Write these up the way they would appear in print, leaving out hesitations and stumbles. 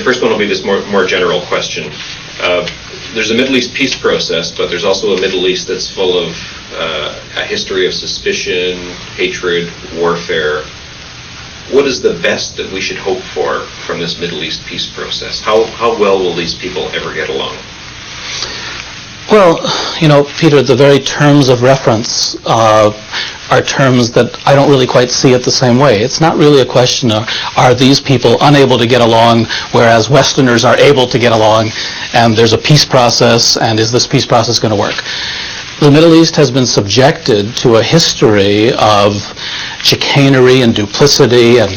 first one will be this more general question. There's a Middle East peace process, but there's also a Middle East that's full of a history of suspicion, hatred, warfare. What is the best that we should hope for from this Middle East peace process? How well will these people ever get along? Well, Peter, the very terms of reference are terms that I don't really quite see it the same way. It's not really a question of, are these people unable to get along, whereas Westerners are able to get along, and there's a peace process, and is this peace process going to work? The Middle East has been subjected to a history of chicanery and duplicity, and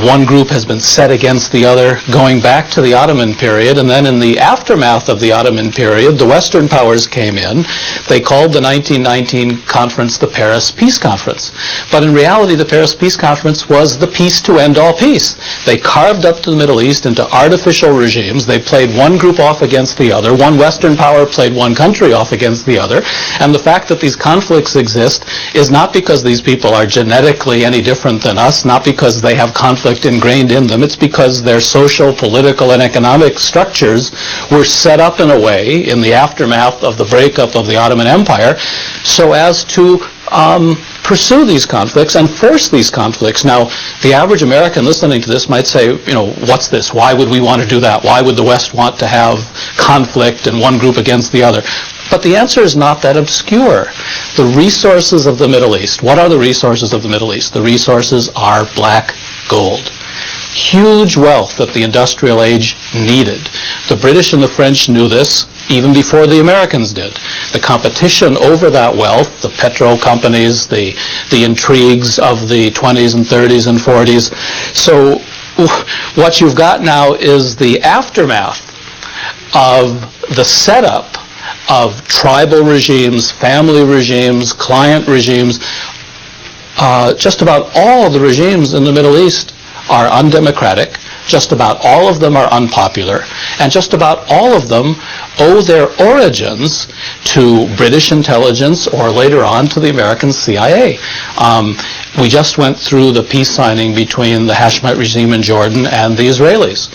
one group has been set against the other, going back to the Ottoman period. And then in the aftermath of the Ottoman period, the Western powers came in. They called the 1919 conference the Paris Peace Conference. But in reality, the Paris Peace Conference was the peace to end all peace. They carved up the Middle East into artificial regimes. They played one group off against the other. One Western power played one country off against the other. And the fact that these conflicts exist is not because these people are genetically any different than us, not because they have conflict ingrained in them. It's because their social, political, and economic structures were set up in a way in the aftermath of the breakup of the Ottoman Empire so as to pursue these conflicts and force these conflicts. Now, the average American listening to this might say, what's this? Why would we want to do that? Why would the West want to have conflict and one group against the other? But the answer is not that obscure. The resources of the Middle East, what are the resources of the Middle East? The resources are black gold. Huge wealth that the industrial age needed. The British and the French knew this even before the Americans did. The competition over that wealth, the petrol companies, the intrigues of the 20s and 30s and 40s. So what you've got now is the aftermath of the setup of tribal regimes, family regimes, client regimes. Just about all of the regimes in the Middle East are undemocratic. Just about all of them are unpopular. And just about all of them owe their origins to British intelligence or later on to the American CIA. We just went through the peace signing between the Hashemite regime in Jordan and the Israelis.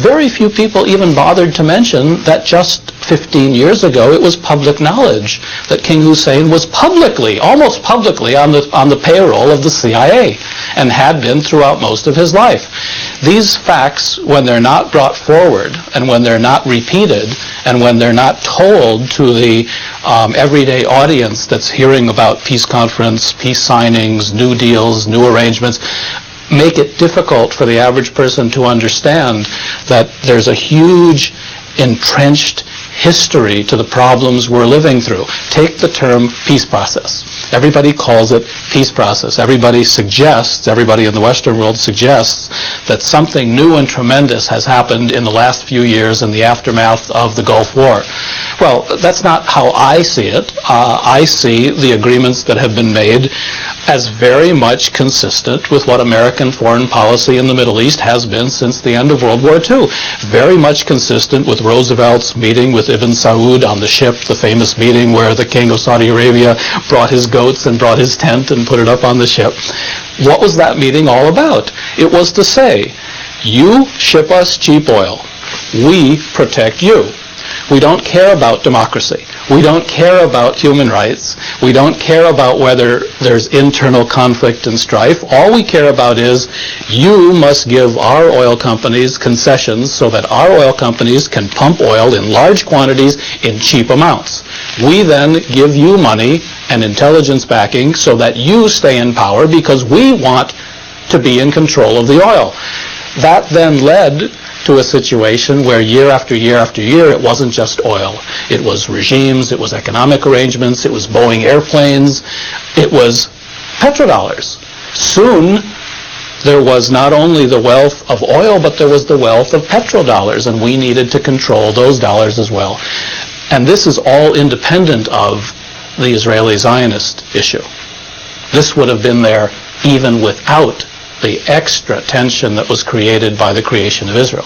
Very few people even bothered to mention that just 15 years ago it was public knowledge that King Hussein was publicly, almost publicly, on the payroll of the CIA and had been throughout most of his life. These facts, when they're not brought forward and when they're not repeated and when they're not told to the everyday audience that's hearing about peace conference, peace signings, new deals, new arrangements, make it difficult for the average person to understand that there's a huge entrenched history to the problems we're living through. Take the term peace process. Everybody calls it peace process. Everybody in the Western world suggests that something new and tremendous has happened in the last few years in the aftermath of the Gulf War. Well, that's not how I see it. I see the agreements that have been made as very much consistent with what American foreign policy in the Middle East has been since the end of World War II. Very much consistent with Roosevelt's meeting with Ibn Saud on the ship, the famous meeting where the king of Saudi Arabia brought his goats and brought his tent and put it up on the ship. What was that meeting all about? It was to say, you ship us cheap oil, we protect you. We don't care about democracy. We don't care about human rights. We don't care about whether there's internal conflict and strife. All we care about is you must give our oil companies concessions so that our oil companies can pump oil in large quantities in cheap amounts. We then give you money and intelligence backing so that you stay in power because we want to be in control of the oil. That then led to a situation where year after year after year it wasn't just oil. It was regimes, it was economic arrangements, it was Boeing airplanes, it was petrodollars. Soon there was not only the wealth of oil, but there was the wealth of petrodollars, and we needed to control those dollars as well. And this is all independent of the Israeli Zionist issue. This would have been there even without the extra tension that was created by the creation of Israel.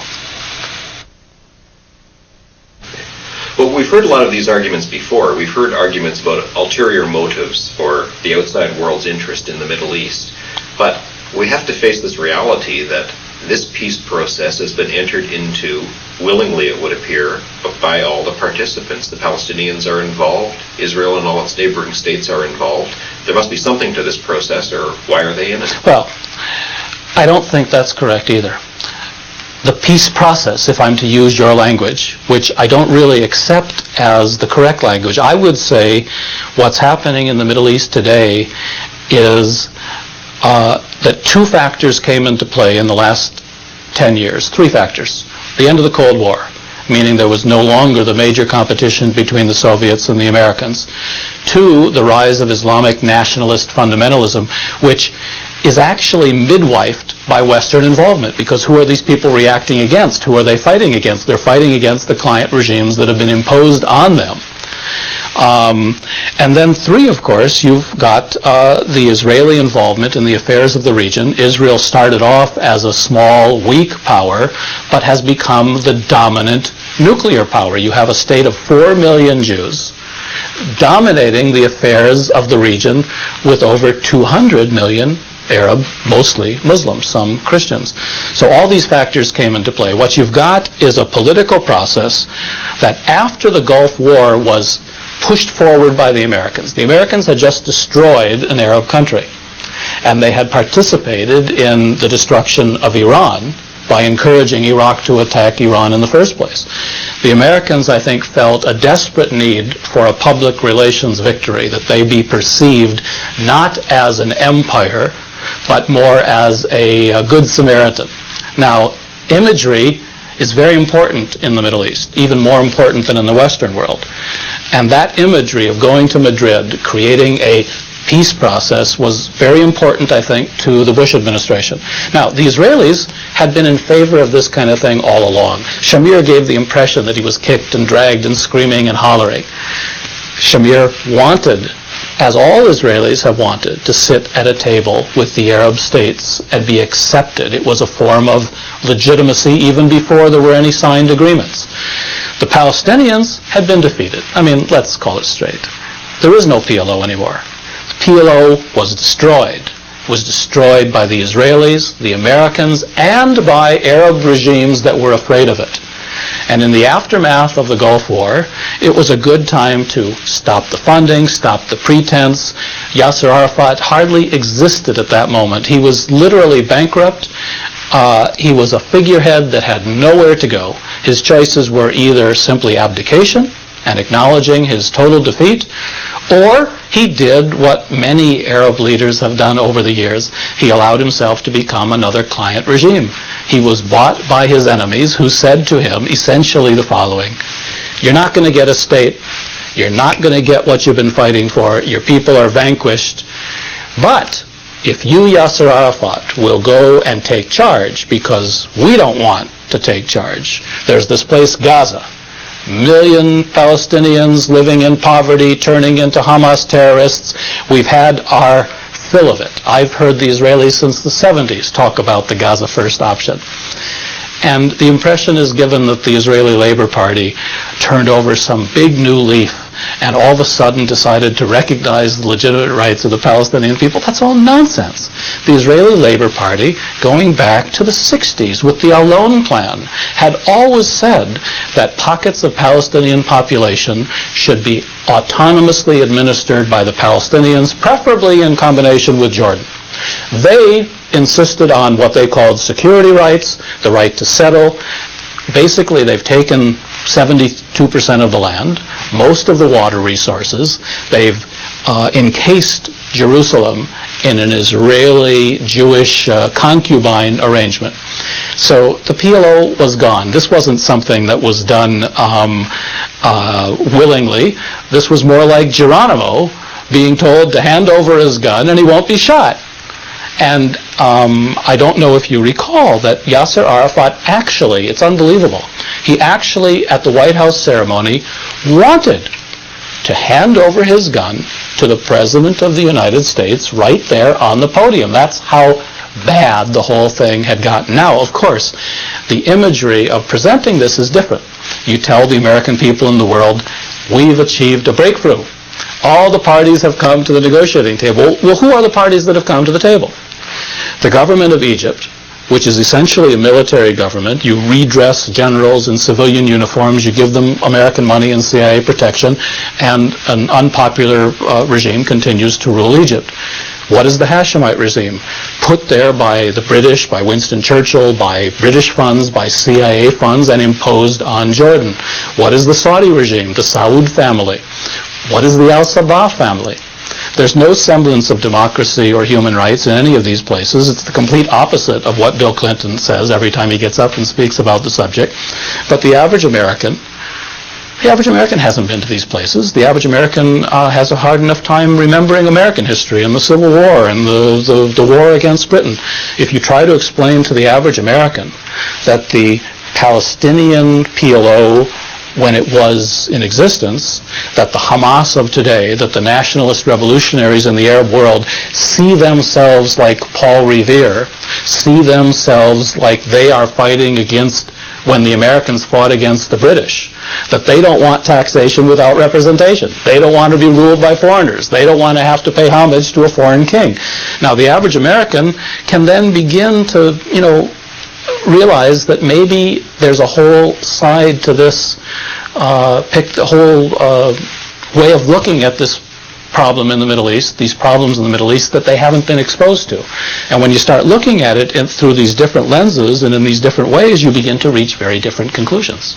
Well, we've heard a lot of these arguments before. We've heard arguments about ulterior motives for the outside world's interest in the Middle East. But we have to face this reality that this peace process has been entered into, willingly it would appear, by all the participants. The Palestinians are involved, Israel and all its neighboring states are involved. There must be something to this process, or why are they in it? Well, I don't think that's correct either. The peace process, if I'm to use your language, which I don't really accept as the correct language, I would say what's happening in the Middle East today is that two factors came into play in the last 10 years. Three factors. The end of the Cold War, meaning there was no longer the major competition between the Soviets and the Americans. Two, the rise of Islamic nationalist fundamentalism, which is actually midwifed by Western involvement, because who are these people reacting against? Who are they fighting against? They're fighting against the client regimes that have been imposed on them. And then three, of course, you've got the Israeli involvement in the affairs of the region. Israel started off as a small, weak power, but has become the dominant nuclear power. You have a state of 4 million Jews dominating the affairs of the region with over 200 million Arab, mostly Muslims, some Christians. So all these factors came into play. What you've got is a political process that after the Gulf War was pushed forward by the Americans. The Americans had just destroyed an Arab country, and they had participated in the destruction of Iran by encouraging Iraq to attack Iran in the first place. The Americans, I think, felt a desperate need for a public relations victory, that they be perceived not as an empire, but more as a good Samaritan. Now, imagery is very important in the Middle East, even more important than in the Western world. And that imagery of going to Madrid, creating a peace process, was very important, I think, to the Bush administration. Now, the Israelis had been in favor of this kind of thing all along. Shamir gave the impression that he was kicked and dragged and screaming and hollering. Shamir wanted, as all Israelis have wanted, to sit at a table with the Arab states and be accepted. It was a form of legitimacy even before there were any signed agreements. The Palestinians had been defeated. I mean, let's call it straight. There is no PLO anymore. The PLO was destroyed. It was destroyed by the Israelis, the Americans, and by Arab regimes that were afraid of it. And in the aftermath of the Gulf War, it was a good time to stop the funding, stop the pretense. Yasser Arafat hardly existed at that moment. He was literally bankrupt. He was a figurehead that had nowhere to go. His choices were either simply abdication and acknowledging his total defeat, or he did what many Arab leaders have done over the years. He allowed himself to become another client regime. He was bought by his enemies, who said to him essentially the following: you're not going to get a state, you're not going to get what you've been fighting for, your people are vanquished, but if you, Yasser Arafat, will go and take charge, because we don't want to take charge. There's this place, Gaza. Million Palestinians living in poverty, turning into Hamas terrorists. We've had our fill of it. I've heard the Israelis since the 70s talk about the Gaza First option. And the impression is given that the Israeli Labor Party turned over some big new leaf and all of a sudden decided to recognize the legitimate rights of the Palestinian people. That's all nonsense. The Israeli Labor Party, going back to the 60s with the Alon Plan, had always said that pockets of Palestinian population should be autonomously administered by the Palestinians, preferably in combination with Jordan. They insisted on what they called security rights, the right to settle. Basically, they've taken 72% of the land, most of the water resources. They've encased Jerusalem in an Israeli-Jewish concubine arrangement. So the PLO was gone. This wasn't something that was done willingly. This was more like Geronimo being told to hand over his gun and he won't be shot. And I don't know if you recall that Yasser Arafat actually, it's unbelievable, he actually at the White House ceremony wanted to hand over his gun to the President of the United States right there on the podium. That's how bad the whole thing had gotten. Now, of course, the imagery of presenting this is different. You tell the American people in the world, we've achieved a breakthrough. All the parties have come to the negotiating table. Well, who are the parties that have come to the table? The government of Egypt which is essentially a military government. You redress generals in civilian uniforms, you give them American money and CIA protection, and an unpopular regime continues to rule Egypt. What is the Hashemite regime? Put there by the British, by Winston Churchill, by British funds, by CIA funds, and imposed on Jordan. What is the Saudi regime? The Saud family. What is the Al-Sabah family? There's no semblance of democracy or human rights in any of these places. It's the complete opposite of what Bill Clinton says every time he gets up and speaks about the subject. But the average American hasn't been to these places. The average American has a hard enough time remembering American history and the Civil War and the war against Britain. If you try to explain to the average American that the Palestinian PLO, when it was in existence, that the Hamas of today, that the nationalist revolutionaries in the Arab world see themselves like Paul Revere, see themselves like they are fighting against when the Americans fought against the British, that they don't want taxation without representation. They don't want to be ruled by foreigners. They don't want to have to pay homage to a foreign king. Now, the average American can then begin to, realize that maybe there's a whole side to this, the whole way of looking at this problem in the Middle East, these problems in the Middle East that they haven't been exposed to. And when you start looking at it through these different lenses and in these different ways, you begin to reach very different conclusions.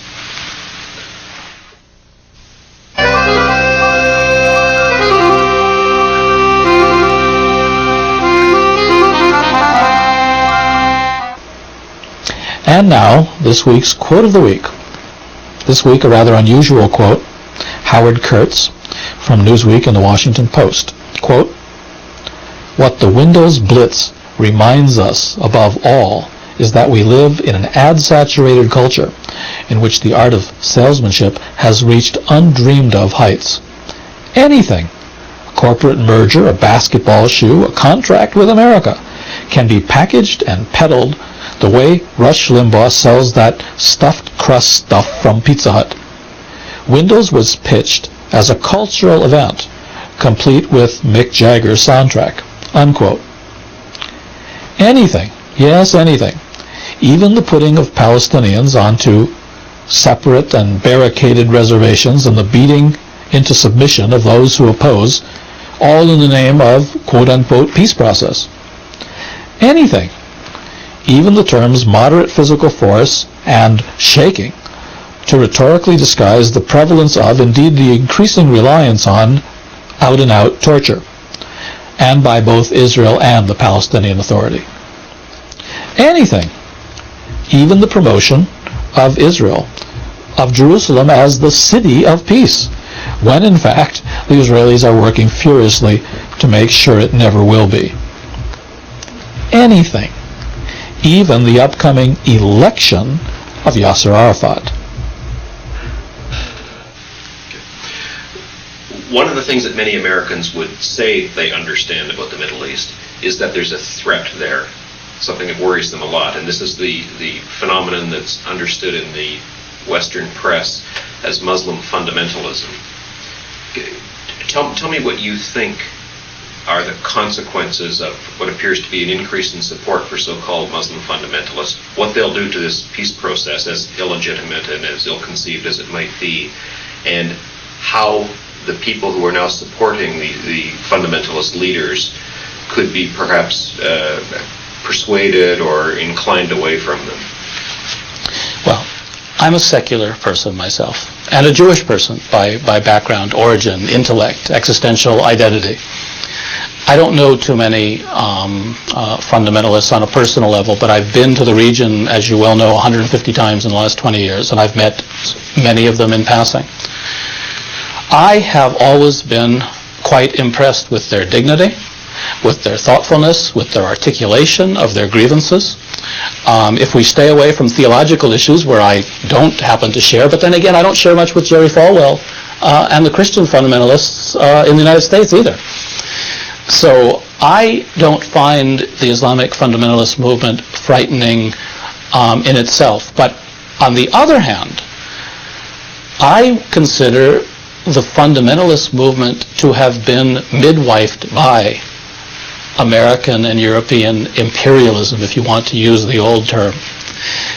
And now, this week's quote of the week. This week, a rather unusual quote. Howard Kurtz from Newsweek and the Washington Post. Quote, "What the Windows Blitz reminds us above all is that we live in an ad-saturated culture in which the art of salesmanship has reached undreamed of heights. Anything, a corporate merger, a basketball shoe, a contract with America, can be packaged and peddled the way Rush Limbaugh sells that stuffed crust stuff from Pizza Hut. Windows was pitched as a cultural event, complete with Mick Jagger's soundtrack." Unquote. Anything, yes, anything, even the putting of Palestinians onto separate and barricaded reservations and the beating into submission of those who oppose, all in the name of quote-unquote peace process. Anything, even the terms moderate physical force and shaking, to rhetorically disguise the prevalence of, indeed the increasing reliance on, out-and-out torture, and by both Israel and the Palestinian Authority. Anything, even the promotion of Israel, of Jerusalem as the city of peace, when in fact the Israelis are working furiously to make sure it never will be. Anything, even the upcoming election of Yasser Arafat. One of the things that many Americans would say they understand about the Middle East is that there's a threat there, something that worries them a lot. And this is the phenomenon that's understood in the Western press as Muslim fundamentalism. Tell me what you think are the consequences of what appears to be an increase in support for so-called Muslim fundamentalists, what they'll do to this peace process, as illegitimate and as ill-conceived as it might be, and how the people who are now supporting the fundamentalist leaders could be perhaps persuaded or inclined away from them. Well, I'm a secular person myself, and a Jewish person by background, origin, intellect, existential identity. I don't know too many fundamentalists on a personal level, but I've been to the region, as you well know, 150 times in the last 20 years, and I've met many of them in passing. I have always been quite impressed with their dignity, with their thoughtfulness, with their articulation of their grievances. If we stay away from theological issues where I don't happen to share, but then again, I don't share much with Jerry Falwell and the Christian fundamentalists in the United States either. So I don't find the Islamic fundamentalist movement frightening in itself. But on the other hand, I consider the fundamentalist movement to have been midwifed by American and European imperialism, if you want to use the old term.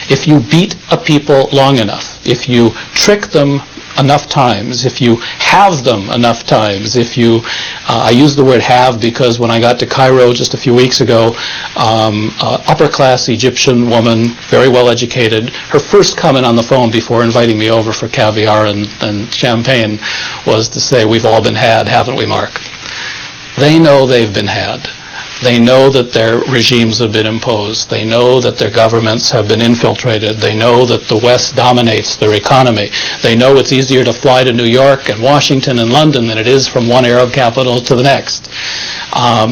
If you beat a people long enough, if you trick them enough times, if you have them enough times, if you, I use the word have because when I got to Cairo just a few weeks ago, upper-class Egyptian woman, very well educated, her first comment on the phone before inviting me over for caviar and champagne was to say, "We've all been had, haven't we, Mark?" They know they've been had. They know that their regimes have been imposed. They know that their governments have been infiltrated. They know that the West dominates their economy. They know it's easier to fly to New York and Washington and London than it is from one Arab capital to the next.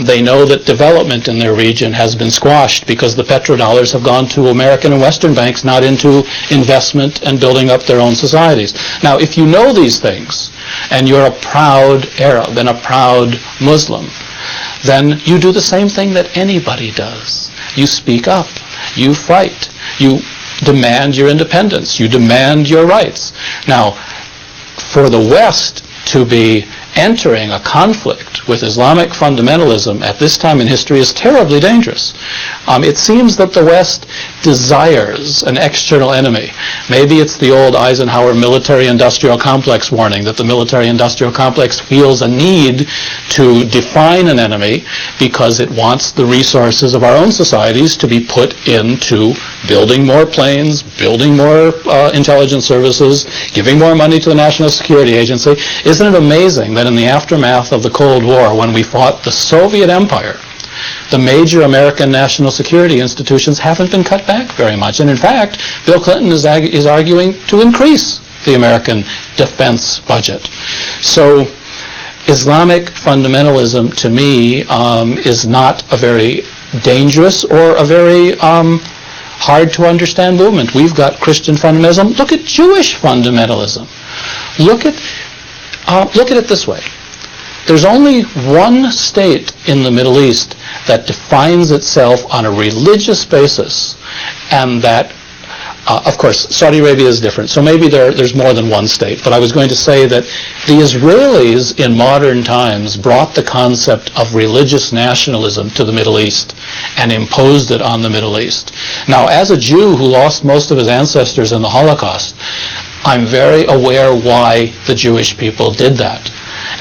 They know that development in their region has been squashed because the petrodollars have gone to American and Western banks, not into investment and building up their own societies. Now, if you know these things, and you're a proud Arab and a proud Muslim, then you do the same thing that anybody does. You speak up. You fight. You demand your independence. You demand your rights. Now, for the West to be entering a conflict with Islamic fundamentalism at this time in history is terribly dangerous. It seems that the West desires an external enemy. Maybe it's the old Eisenhower military-industrial complex warning that the military-industrial complex feels a need to define an enemy because it wants the resources of our own societies to be put into building more planes, building more intelligence services, giving more money to the National Security Agency. Isn't it amazing that in the aftermath of the Cold War, when we fought the Soviet Empire, the major American national security institutions haven't been cut back very much. And in fact, Bill Clinton is arguing to increase the American defense budget. So Islamic fundamentalism, to me, is not a very dangerous or a very hard to understand movement. We've got Christian fundamentalism. Look at Jewish fundamentalism. Look at it this way. There's only one state in the Middle East that defines itself on a religious basis, and that, of course, Saudi Arabia is different, so maybe there's more than one state, but I was going to say that the Israelis in modern times brought the concept of religious nationalism to the Middle East and imposed it on the Middle East. Now, as a Jew who lost most of his ancestors in the Holocaust, I'm very aware why the Jewish people did that.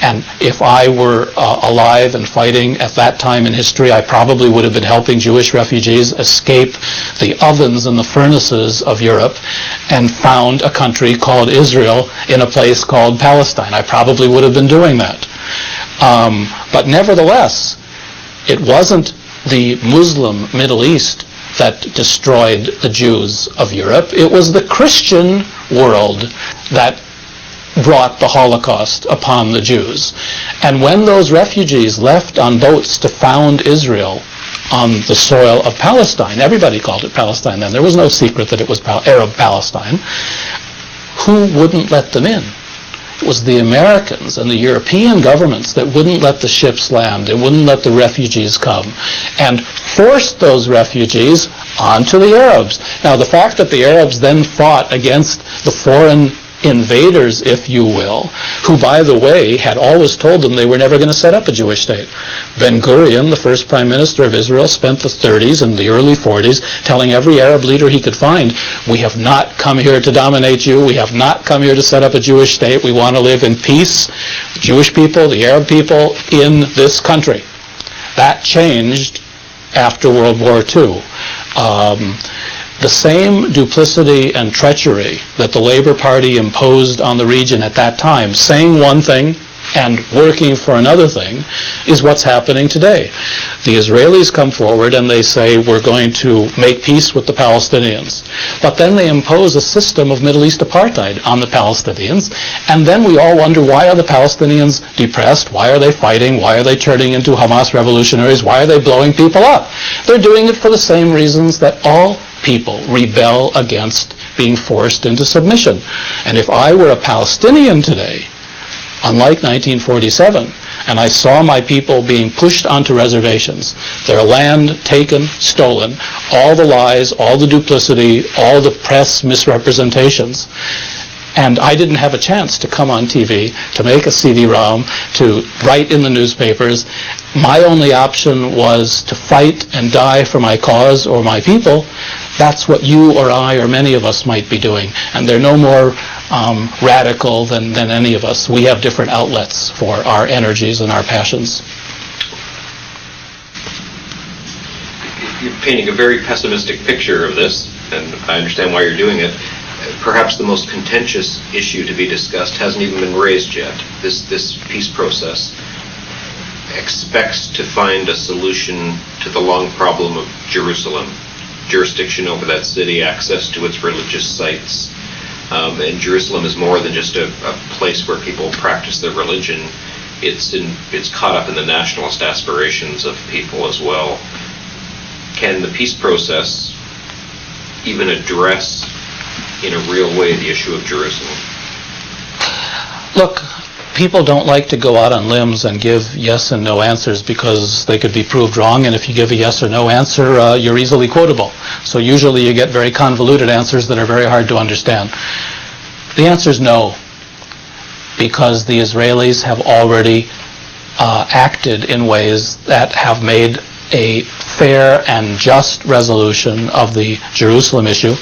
And if I were alive and fighting at that time in history, I probably would have been helping Jewish refugees escape the ovens and the furnaces of Europe and found a country called Israel in a place called Palestine. I probably would have been doing that. But nevertheless, it wasn't the Muslim Middle East that destroyed the Jews of Europe. It was the Christian world that brought the Holocaust upon the Jews. And when those refugees left on boats to found Israel on the soil of Palestine, everybody called it Palestine then, there was no secret that it was Arab Palestine, who wouldn't let them in? It was the Americans and the European governments that wouldn't let the ships land, and wouldn't let the refugees come, and forced those refugees onto the Arabs. Now, the fact that the Arabs then fought against the foreign invaders, if you will, who, by the way, had always told them they were never going to set up a Jewish state. Ben-Gurion, the first prime minister of Israel, spent the 30s and the early 40s telling every Arab leader he could find, we have not come here to dominate you, we have not come here to set up a Jewish state, we want to live in peace, the Jewish people, the Arab people, in this country. That changed after World War II. The same duplicity and treachery that the Labour Party imposed on the region at that time, saying one thing and working for another thing, is what's happening today. The Israelis come forward and they say, we're going to make peace with the Palestinians. But then they impose a system of Middle East apartheid on the Palestinians, and then we all wonder, why are the Palestinians depressed? Why are they fighting? Why are they turning into Hamas revolutionaries? Why are they blowing people up? They're doing it for the same reasons that all people rebel against being forced into submission. And if I were a Palestinian today, unlike 1947, and I saw my people being pushed onto reservations, their land taken, stolen, all the lies, all the duplicity, all the press misrepresentations, And I didn't have a chance to come on TV, to make a CD-ROM, to write in the newspapers. My only option was to fight and die for my cause or my people. That's what you or I or many of us might be doing. And they're no more radical than any of us. We have different outlets for our energies and our passions. You're painting a very pessimistic picture of this, and I understand why you're doing it. Perhaps the most contentious issue to be discussed hasn't even been raised yet. This peace process expects to find a solution to the long problem of Jerusalem, jurisdiction over that city, access to its religious sites. And Jerusalem is more than just a place where people practice their religion. It's caught up in the nationalist aspirations of people as well. Can the peace process even address in a real way the issue of Jerusalem? Look, people don't like to go out on limbs and give yes and no answers because they could be proved wrong, and if you give a yes or no answer, you're easily quotable. So usually you get very convoluted answers that are very hard to understand. The answer is no, because the Israelis have already acted in ways that have made a fair and just resolution of the Jerusalem issue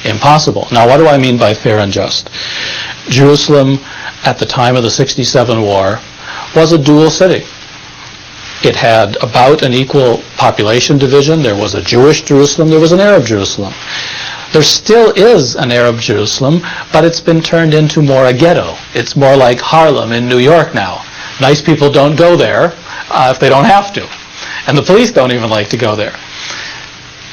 impossible. Now, what do I mean by fair and just? Jerusalem, at the time of the 67 war, was a dual city. It had about an equal population division. There was a Jewish Jerusalem, there was an Arab Jerusalem. There still is an Arab Jerusalem, but it's been turned into more a ghetto. It's more like Harlem in New York now. Nice people don't go there if they don't have to. And the police don't even like to go there.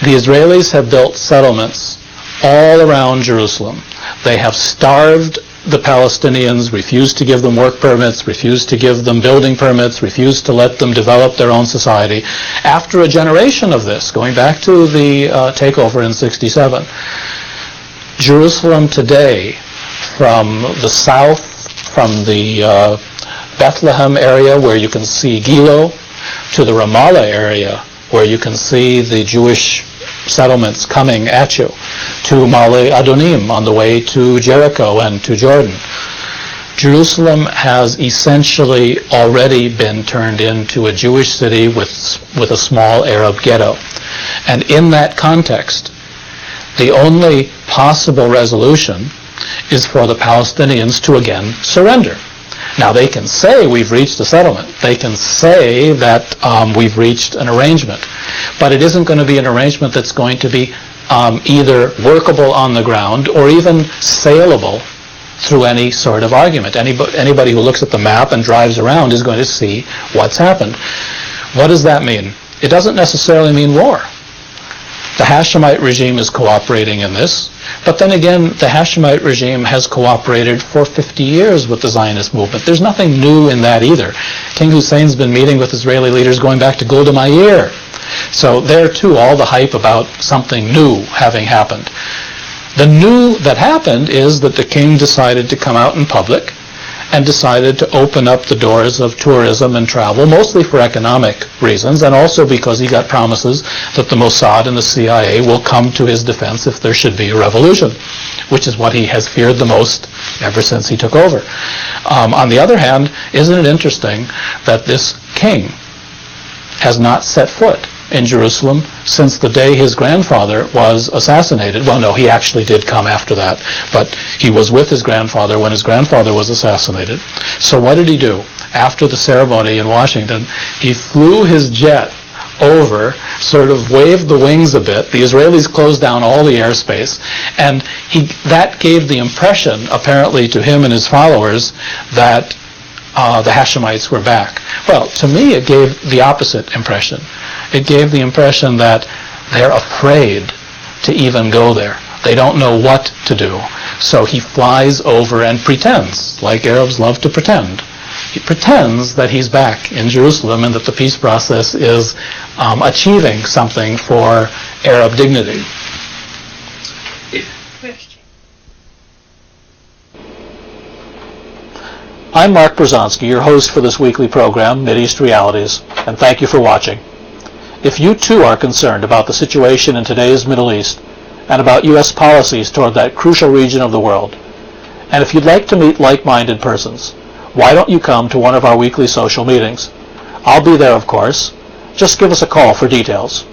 The Israelis have built settlements all around Jerusalem. They have starved the Palestinians, refused to give them work permits, refused to give them building permits, refused to let them develop their own society. After a generation of this, going back to the takeover in 67, Jerusalem today, from the south, from the Bethlehem area where you can see Gilo, to the Ramallah area where you can see the Jewish settlements coming at you, to Male Adonim on the way to Jericho and to Jordan. Jerusalem has essentially already been turned into a Jewish city with a small Arab ghetto. And in that context, the only possible resolution is for the Palestinians to again surrender. Now, they can say we've reached a settlement. They can say that we've reached an arrangement. But it isn't going to be an arrangement that's going to be either workable on the ground or even saleable through any sort of argument. Anybody who looks at the map and drives around is going to see what's happened. What does that mean? It doesn't necessarily mean war. The Hashemite regime is cooperating in this, but then again, the Hashemite regime has cooperated for 50 years with the Zionist movement. There's nothing new in that either. King Hussein's been meeting with Israeli leaders going back to Golda Meir. So there too, all the hype about something new having happened. The new that happened is that the king decided to come out in public and decided to open up the doors of tourism and travel, mostly for economic reasons, and also because he got promises that the Mossad and the CIA will come to his defense if there should be a revolution, which is what he has feared the most ever since he took over. On the other hand, isn't it interesting that this king has not set foot in Jerusalem since the day his grandfather was assassinated? Well, no, he actually did come after that, but he was with his grandfather when his grandfather was assassinated. So what did he do? After the ceremony in Washington, he flew his jet over, sort of waved the wings a bit. The Israelis closed down all the airspace, and that gave the impression, apparently to him and his followers, that the Hashemites were back. Well, to me, it gave the opposite impression. It gave the impression that they're afraid to even go there. They don't know what to do. So he flies over and pretends, like Arabs love to pretend. He pretends that he's back in Jerusalem and that the peace process is achieving something for Arab dignity. I'm Mark Brzezinski, your host for this weekly program, Mideast Realities, and thank you for watching. If you too are concerned about the situation in today's Middle East and about U.S. policies toward that crucial region of the world, And if you'd like to meet like-minded persons, why don't you come to one of our weekly social meetings? I'll be there, of course. Just give us a call for details.